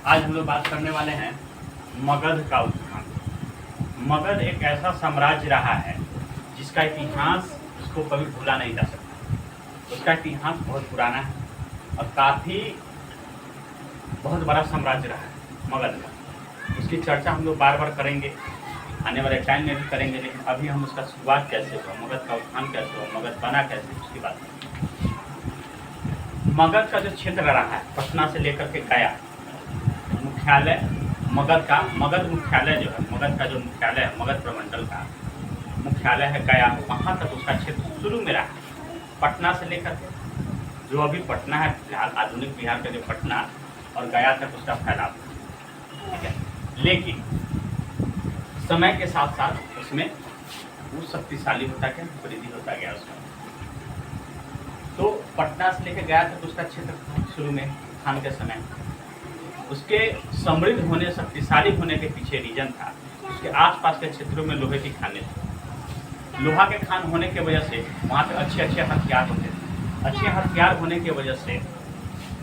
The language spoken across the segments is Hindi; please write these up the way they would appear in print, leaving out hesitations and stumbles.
आज हम लोग बात करने वाले हैं मगध का उत्थान। मगध एक ऐसा साम्राज्य रहा है जिसका इतिहास उसको कभी भूला नहीं जा सकता। उसका इतिहास बहुत पुराना है और काफ़ी बहुत बड़ा साम्राज्य रहा है मगध का। उसकी चर्चा हम लोग बार बार करेंगे, आने वाले टाइम में भी करेंगे, लेकिन अभी हम उसका शुरुआत कैसे हुआ, मगध का उत्थान कैसे हुआ, मगध बना कैसे, उसकी बात करेंगे। मगध का जो क्षेत्र रहा है पटना से लेकर के गया, मुख्यालय मगध मुख्यालय जो है, मगध का जो मुख्यालय है, मगध प्रमंडल का मुख्यालय है गया। वहाँ तक उसका क्षेत्र शुरू में रहा, पटना से लेकर के जो अभी पटना है फिलहाल, आधुनिक बिहार का जो पटना और गया तक उसका फैलाव, ठीक है। लेकिन समय के साथ साथ उसमें वो शक्तिशाली होता गया, वृद्धि होता गया उसमें। तो पटना से लेकर गया तक उसका क्षेत्र शुरू में खान के समय, उसके समृद्ध होने, शक्तिशाली होने के पीछे रीजन था उसके आसपास के क्षेत्रों में लोहे की खानें थी। लोहा के खान होने की वजह से वहाँ पे अच्छे अच्छे हथियार होते थे। अच्छे हथियार होने की वजह से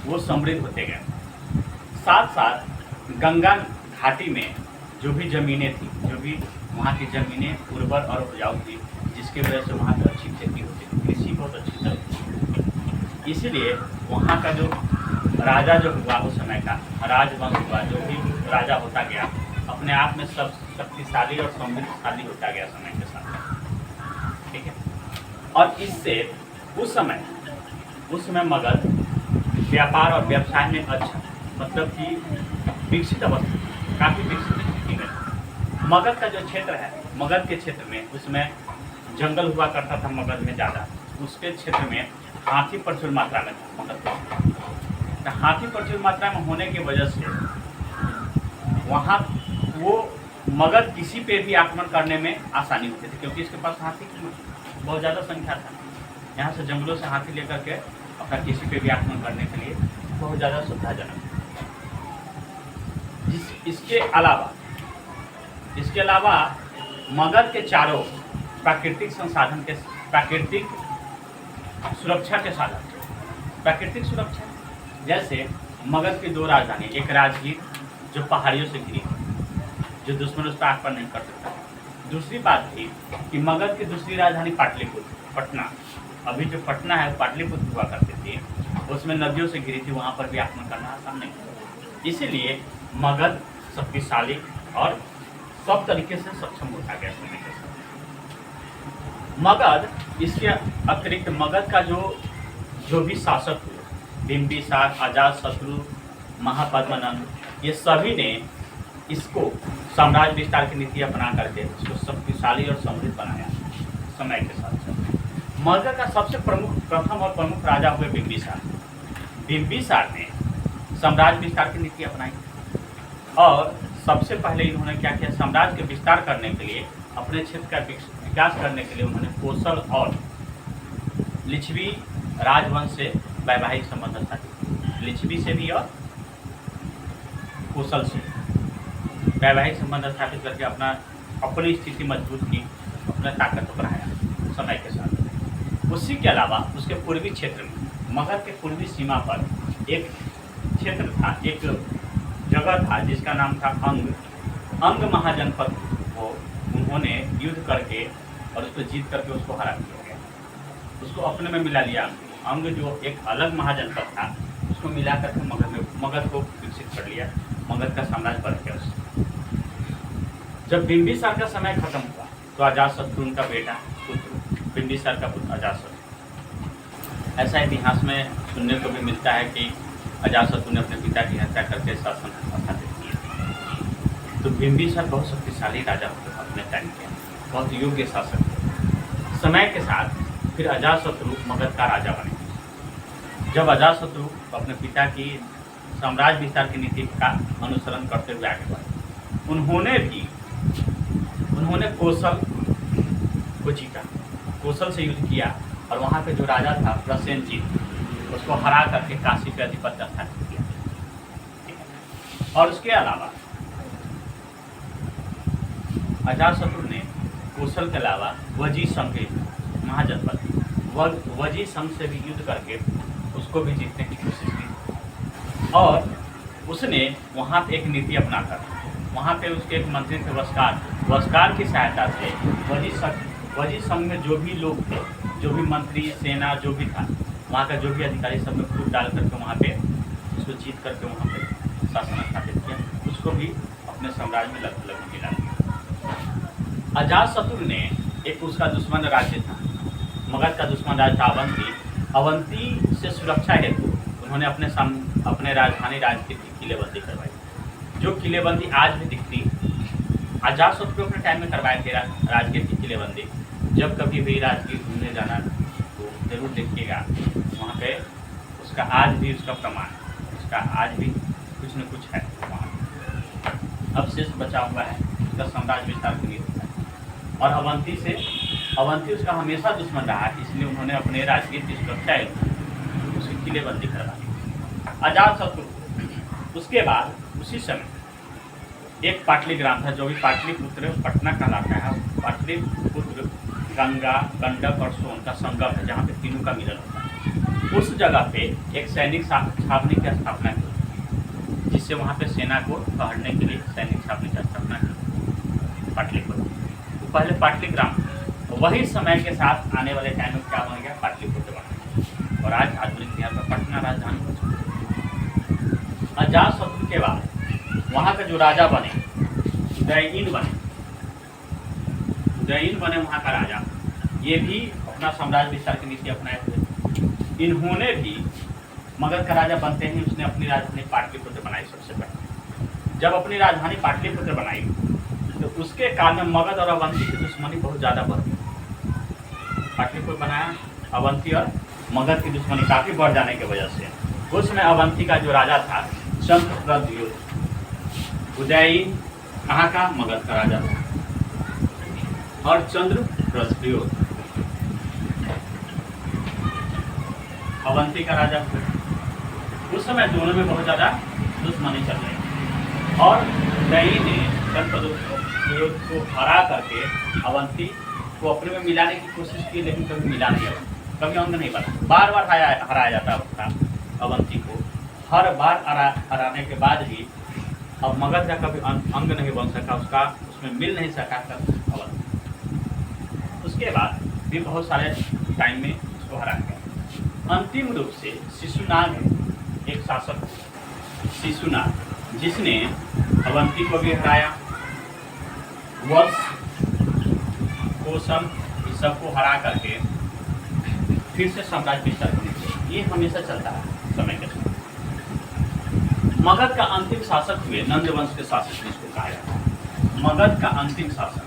वो समृद्ध होते गए। साथ साथ गंगा घाटी में जो भी ज़मीनें थी, जो भी वहाँ की ज़मीनें उर्वर और उपजाऊ थी, जिसकी वजह से वहाँ पर अच्छी खेती होती थी, कृषि बहुत अच्छी तरह थी। इसीलिए वहाँ का जो राजा जो हुआ उस समय का राजवंश हुआ, जो भी राजा होता गया अपने आप में सब शक्तिशाली और समृद्धशाली होता गया समय के साथ, ठीक है। और इससे उस समय मगध व्यापार और व्यवसाय में अच्छा, मतलब कि विकसित अवस्था, काफ़ी विकसित स्थिति में। मगध का जो क्षेत्र है, मगध के क्षेत्र में उसमें जंगल हुआ करता था मगध में ज़्यादा। उसके क्षेत्र में हाथी प्रचुर मात्रा में था मगध के। हाथी प्रचुर मात्रा में होने की वजह से वहाँ वो मगध किसी पे भी आक्रमण करने में आसानी होती थी, क्योंकि इसके पास हाथी की बहुत ज़्यादा संख्या था। यहाँ से जंगलों से हाथी लेकर के अपना किसी पे भी आक्रमण करने के लिए बहुत ज़्यादा सुविधाजनक। इसके अलावा मगध के चारों प्राकृतिक संसाधन के, प्राकृतिक सुरक्षा के साधन, प्राकृतिक सुरक्षा जैसे मगध की दो राजधानी, एक राजगीर जो पहाड़ियों से घिरी थी, जो दुश्मन उस पर आक्रमण नहीं कर सकता। दूसरी बात थी कि मगध की दूसरी राजधानी पाटलिपुत्र, पटना, अभी जो पटना है पाटलिपुत्र हुआ करती थी, उसमें नदियों से घिरी थी, वहाँ पर भी आक्रमण करना आसान नहीं था। इसीलिए मगध शक्तिशाली और सब तरीके से सक्षम होता गया समय के साथ। मगध, इसके अतिरिक्त मगध का जो भी शासक हुए, बिंबिसार, अजातशत्रु, महापद्मनंद, ये सभी ने इसको साम्राज्य विस्तार की नीति अपना करके इसको शक्तिशाली और समृद्ध बनाया समय के साथ साथ। मगध का सबसे प्रथम और प्रमुख राजा हुए बिंबिसार। बिंबिसार ने साम्राज्य विस्तार की नीति अपनाई और सबसे पहले इन्होंने क्या किया, साम्राज्य के विस्तार करने के लिए, अपने क्षेत्र का विकास करने के लिए उन्होंने कोसल और लिच्छवी राजवंश से वैवाहिक संबंध स्थापित, लिच्छवी से भी और कोसल से वैवाहिक संबंध स्थापित करके अपनी स्थिति मजबूत की, अपना ताकत को बढ़ाया समय के साथ। उसी के अलावा उसके पूर्वी क्षेत्र में, मगध के पूर्वी सीमा पर एक क्षेत्र था, एक जगह था जिसका नाम था अंग महाजनपद को उन्होंने युद्ध करके और उसको जीत करके उसको हरा दिया गया, उसको अपने में मिला लिया। अंग जो एक अलग महाजनपद था उसको मिला करके मगध को विकसित कर लिया, मगध का साम्राज्य बढ़ गया उससे। जब बिंबिसार का समय खत्म हुआ तो अजातशत्रु उनका बेटा, पुत्र, बिंबिसार का पुत्र अजातशत्रु। ऐसा इतिहास में सुनने को भी मिलता है कि अजातशत्रु ने अपने पिता की हत्या करके शासन स्थापित किया। तो बिंबिसार बहुत शक्तिशाली राजा होते अपने टाइम के, बहुत योग्य शासक थे। समय के साथ फिर अजातशत्रु मगध का राजा बने। जब अजातशत्रु अपने पिता की साम्राज्य विस्तार की नीति का अनुसरण करते हुए आगे बढ़े, उन्होंने कोसल को जीता, कोसल से युद्ध किया और वहाँ पे जो राजा था प्रसेनजीत, उसको हरा करके काशी पे अधिपत्य स्थापित किया। और उसके अलावा अजातशत्रु ने कोसल के अलावा वजी संघ के महाजनपद वजी संघ से भी युद्ध करके उसको भी जीतने की कोशिश की और उसने वहाँ पे एक नीति अपना था। वहाँ पे उसके एक मंत्री थे वस्कार की सहायता से वजी संघ में जो भी लोग थे, जो भी मंत्री, सेना, जो भी था, वहाँ का जो भी अधिकारी, सब में फूट डाल करके वहाँ पे उसको जीत करके वहाँ पे शासन स्थापित किया। उसको भी अपने साम्राज्य में लगभग मिला दिया। अजातशत्रु ने एक उसका दुश्मन राज्य था, मगध का दुश्मन राज्य था अवंती। अवंती से सुरक्षा हेतु उन्होंने अपने राजधानी राजगीर की किलेबंदी करवाई, जो किलेबंदी आज भी दिखती है। अजातशत्रु अपने टाइम में करवाए थे राजगीर की किलेबंदी। जब कभी भी राजगीर घूमने जाना तो जरूर देखिएगा, वहाँ पे उसका आज भी उसका प्रमाण, उसका आज भी कुछ न कुछ है वहाँ। अब शेष बचा हुआ है उसका साम्राज्य विस्तार की नीति है। और अवंती उसका हमेशा दुश्मन रहा है, इसलिए उन्होंने अपने राजगीर की सुरक्षा उसकी किलेबंदी करवा दी। अजातशत्रु उसके बाद उसी समय एक पाटलिग्राम था, जो भी पाटलिपुत्र पटना कहलाता है। पाटलिपुत्र गंगा, गंडक और सोन का संगम है, जहाँ पे तीनों का मिलन होता है। उस जगह पे एक सैनिक छावनी की स्थापना की, जिससे वहाँ पे सेना को पकड़ने के लिए सैनिक छावनी की स्थापना की पाटलिपुत्र। तो पहले पाटलिग्राम, वही समय के साथ आने वाले टाइम में क्या बन गया, पाटलिपुत्र बन गया। और आज आधुनिक बिहार का पटना राजधानी बन चुका। अजातशत्रु के बाद वहाँ का जो राजा बने, उदयीन बने वहाँ का राजा। ये भी अपना साम्राज्य विस्तार की नीति अपनाए हुए। इन्होंने भी मगध का राजा बनते ही उसने अपनी राजधानी पाटलिपुत्र बनाई सबसे पहले। जब अपनी राजधानी पाटलिपुत्र बनाई तो उसके काल में मगध और अवंती की दुश्मनी बहुत ज़्यादा बढ़ गई। पाटलिपुत्र बनाया, अवंती और मगध की दुश्मनी काफ़ी बढ़ जाने की वजह से उस समय अवंती का जो राजा था चंद्रप्रद्योत, उदयीन कहाँ का, मगध का राजा था। और चंद्रप्रद्योत अवंती का राजा हुआ। उस समय दोनों में बहुत ज़्यादा दुश्मनी चल रही। और उदयीन ने चंद्रप्रद्योत को हरा करके अवंती को अपने में मिलाने की कोशिश की, लेकिन कभी मिला नहीं, कभी अंग नहीं बना। बार बार हराया जाता था अवंती को। हर बार हराने के बाद भी अब मगध का कभी अंग नहीं बन सका, उसमें मिल नहीं सका अवंती। उसके बाद भी बहुत सारे टाइम में उसको हरा गया। अंतिम रूप से शिशुनाग एक शासक, शिशुनाग, जिसने अवंती को भी हराया, वत्स, कोसम, इस सबको हरा करके फिर से साम्राज्य विस्तार करने। ये हमेशा चलता है समय के साथ। मगध का अंतिम शासक हुए नंदवंश के शासक, जिसको कहा जाता है मगध का अंतिम शासक,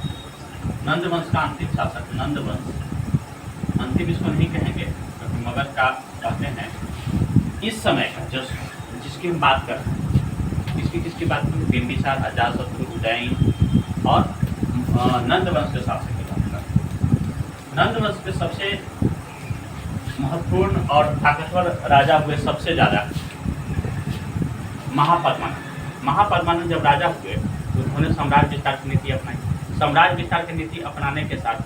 नंदवंश का अंतिम शासक नंदवंश। अंतिम इसको नहीं कहेंगे क्योंकि मगध का कहते हैं इस समय का जिसकी हम बात कर रहे हैं, किसकी बात करें, बिंबिसार, अजातशत्रु, उदयीन और नंदवंश के शासक की बात कर। नंदवंश के सबसे महत्वपूर्ण और ताकतवर राजा हुए सबसे ज़्यादा महापद्मानंद जब राजा हुए तो उन्होंने साम्राज्य विस्तार की नीति अपनाई। साम्राज्य विस्तार की नीति अपनाने के साथ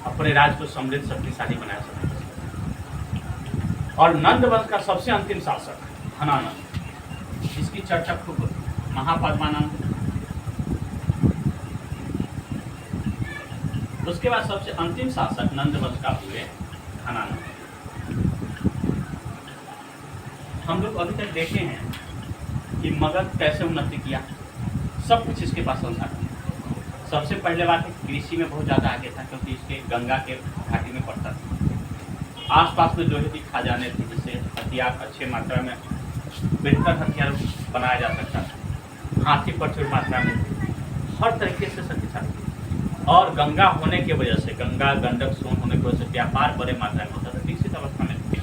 अपने राज्य को समृद्ध शक्तिशाली बनाया सकते। और नंदवंश का सबसे अंतिम शासक धनानंद, जिसकी चर्चा खूब होती। महापद्मानंद, उसके बाद सबसे अंतिम शासक नंदवंश का हुए धनानंद। हम लोग अभी तक देखे हैं कि मगध कैसे उन्नति किया, सब कुछ इसके पास संसाधन। सबसे पहले बात है कृषि में बहुत ज़्यादा आगे था, क्योंकि इसके गंगा के घाटी में पड़ता था। आसपास में लोहे की खजाने थे, जिससे हथियार अच्छे मात्रा में, बेहतर हथियार बनाया जा सकता था। हाथी प्रचुर मात्रा में, हर तरीके से शक्तिशाली। और गंगा होने की वजह से, गंगा, गंडक, सोन होने की वजह से व्यापार बड़े मात्रा में होता था, विकसित अवस्था में थे।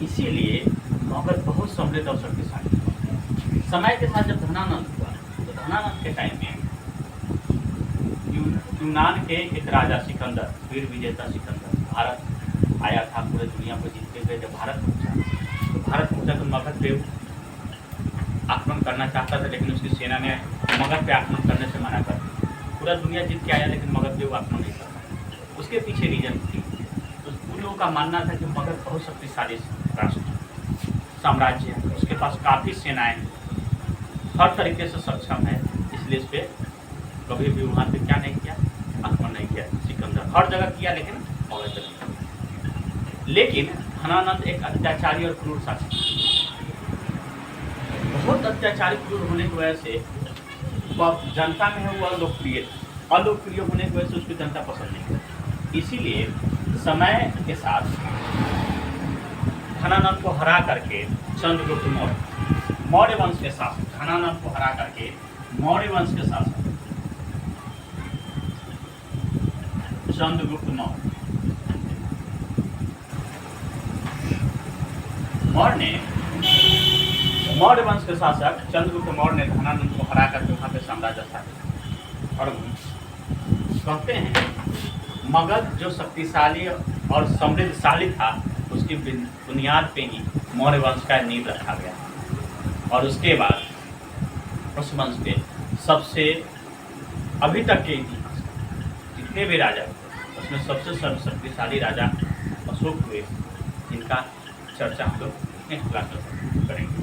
इसीलिए मगध बहुत समृद्ध और शक्तिशाली। समय के साथ जब धनानंद हुआ तो धनानंद के टाइम में यूनान के एक राजा सिकंदर, वीर विजेता सिकंदर भारत आया था, पूरे दुनिया को जीतते हुए जब भारत पहुंचा तो मगध पे आक्रमण करना चाहता था, लेकिन उसकी सेना ने मगध पे आक्रमण करने से मना कर दिया। पूरा दुनिया जीत के आया लेकिन मगध पे वो आक्रमण नहीं करता। उसके पीछे रीजन थी, तो उन लोगों का मानना था कि मगध बहुत शक्तिशाली राष्ट्र, साम्राज्य है, उसके पास काफ़ी सेनाएं हैं, हर तरीके से सक्षम है, इसलिए इस पर कभी भी वहाँ पे क्या नहीं किया, आक्रमण नहीं किया। सिकंदर हर जगह किया लेकिन अवैध नहीं। लेकिन धनानंद एक अत्याचारी और क्रूर शासक, बहुत अत्याचारी क्रूर होने की वजह से वह जनता में है वो अलोकप्रिय, अलोकप्रिय होने की वजह से उसकी जनता पसंद नहीं करती। इसीलिए समय के साथ धनानंद को हरा करके चंद्रगुप्त मौर्य वंश के शासक, धनानंद को हरा करके मौर्य वंश के शासक चंद्रगुप्त मौर्य वंश के शासक चंद्रगुप्त मौर्य ने धनानंद को हरा करके वहाँ पे साम्राज्य स्थापित। और कहते हैं मगध जो शक्तिशाली और समृद्धशाली था, उसकी बुनियाद पे ही मौर्य वंश का नींव रखा गया। और उसके बाद उस वंश के सबसे अभी तक के इतिहास जितने भी राजा हुए उसमें सबसे शक्तिशाली राजा अशोक हुए, जिनका चर्चा हम लोग नेक्स्ट क्लास में करेंगे।